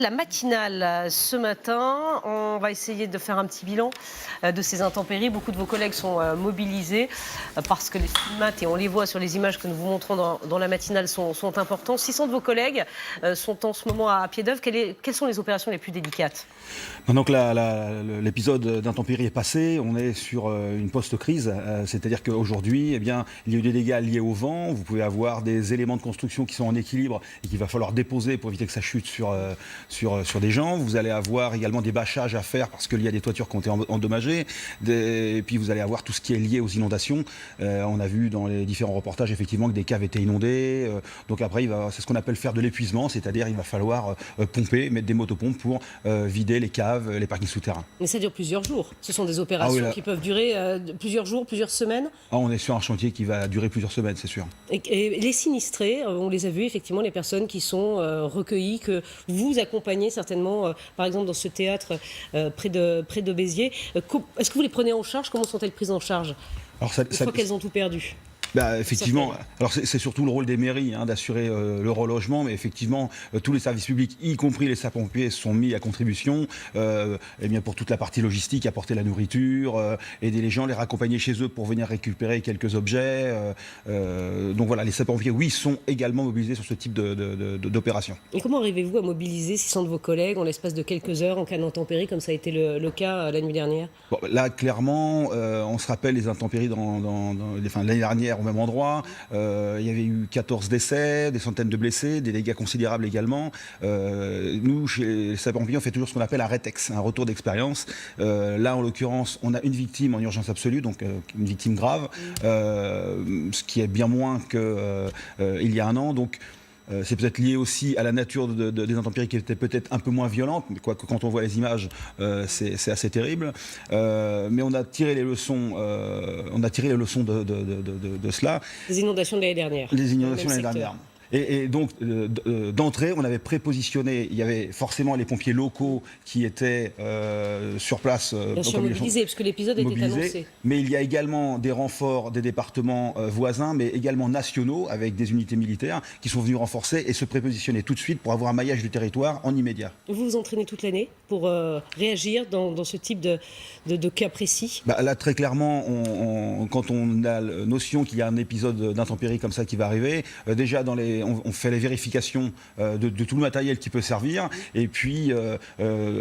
La matinale ce matin, on va essayer de faire un petit bilan de ces intempéries. Beaucoup de vos collègues sont mobilisés parce que les stigmates, et on les voit sur les images que nous vous montrons dans la matinale, sont importants. 600 de vos collègues sont en ce moment à pied d'œuvre. Quelles sont les opérations les plus délicates? Maintenant que l'épisode d'intempéries est passé, on est sur une post-crise, c'est-à-dire qu'aujourd'hui, il y a eu des dégâts liés au vent. Vous pouvez avoir des éléments de construction qui sont en équilibre et qu'il va falloir déposer pour éviter que ça chute sur des gens. Vous allez avoir également des bâchages à faire parce qu'il y a des toitures qui ont été endommagées. Et puis vous allez avoir tout ce qui est lié aux inondations. On a vu dans les différents reportages effectivement que des caves étaient inondées. Donc après, c'est ce qu'on appelle faire de l'épuisement, c'est-à-dire il va falloir pomper, mettre des motopompes pour vider les caves, les parkings souterrains. Mais ça dure plusieurs jours. Ce sont des opérations qui peuvent durer plusieurs jours, plusieurs semaines. On est sur un chantier qui va durer plusieurs semaines, c'est sûr. Et les sinistrés, on les a vus effectivement, les personnes qui sont recueillies, que vous accompagnez certainement, par exemple dans ce théâtre près de Béziers. Est-ce que vous les prenez en charge? Comment sont-elles prises en charge une fois qu'elles ont tout perdu? Effectivement, alors c'est surtout le rôle des mairies d'assurer le relogement, mais effectivement tous les services publics, y compris les sapeurs-pompiers, sont mis à contribution pour toute la partie logistique, apporter la nourriture, aider les gens, les raccompagner chez eux pour venir récupérer quelques objets. Donc voilà, les sapeurs-pompiers, oui, sont également mobilisés sur ce type d'opération. Et comment arrivez-vous à mobiliser 600 de vos collègues en l'espace de quelques heures en cas d'intempéries, comme ça a été le cas la nuit dernière? Là, clairement, on se rappelle les intempéries l'année dernière, au même endroit. Il y avait eu 14 décès, des centaines de blessés, des dégâts considérables également. Nous, chez les sapeurs-pompiers, on fait toujours ce qu'on appelle un rétex, un retour d'expérience. Là, en l'occurrence, on a une victime en urgence absolue, donc une victime grave, ce qui est bien moins qu'il y a un an. Donc, c'est peut-être lié aussi à la nature des intempéries qui étaient peut-être un peu moins violentes, mais quoique quand on voit les images, c'est assez terrible. Mais on a tiré les leçons, de cela. Les inondations de l'année dernière. Les inondations de l'année dernière. Et donc, d'entrée, on avait prépositionné, il y avait forcément les pompiers locaux qui étaient sur place. Bien sûr, mobilisés, parce que l'épisode était annoncé. Mais il y a également des renforts des départements voisins, mais également nationaux, avec des unités militaires qui sont venus renforcer et se prépositionner tout de suite pour avoir un maillage du territoire en immédiat. Vous vous entraînez toute l'année pour réagir dans ce type de cas précis? Là, très clairement, quand on a la notion qu'il y a un épisode d'intempérie comme ça qui va arriver, déjà on fait les vérifications de tout le matériel qui peut servir, et puis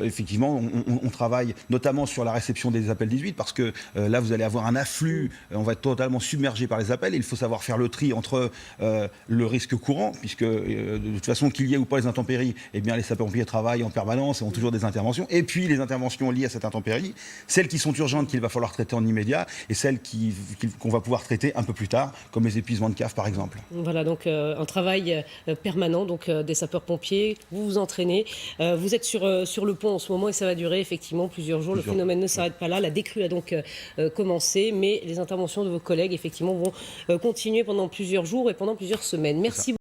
effectivement on travaille notamment sur la réception des appels 18, parce que là vous allez avoir un afflux, on va être totalement submergé par les appels, et il faut savoir faire le tri entre le risque courant, puisque de toute façon qu'il y ait ou pas les intempéries, les sapeurs-pompiers travaillent en permanence et ont toujours des interventions, et puis les interventions liées à cette intempérie, celles qui sont urgentes qu'il va falloir traiter en immédiat, et celles qu'on va pouvoir traiter un peu plus tard, comme les épuisements de cave par exemple. Voilà, donc un travail permanent des sapeurs-pompiers. Vous vous entraînez. Vous êtes sur le pont en ce moment et ça va durer effectivement plusieurs jours. Le phénomène ne s'arrête pas là. La décrue a donc commencé, mais les interventions de vos collègues effectivement vont continuer pendant plusieurs jours et pendant plusieurs semaines. Merci.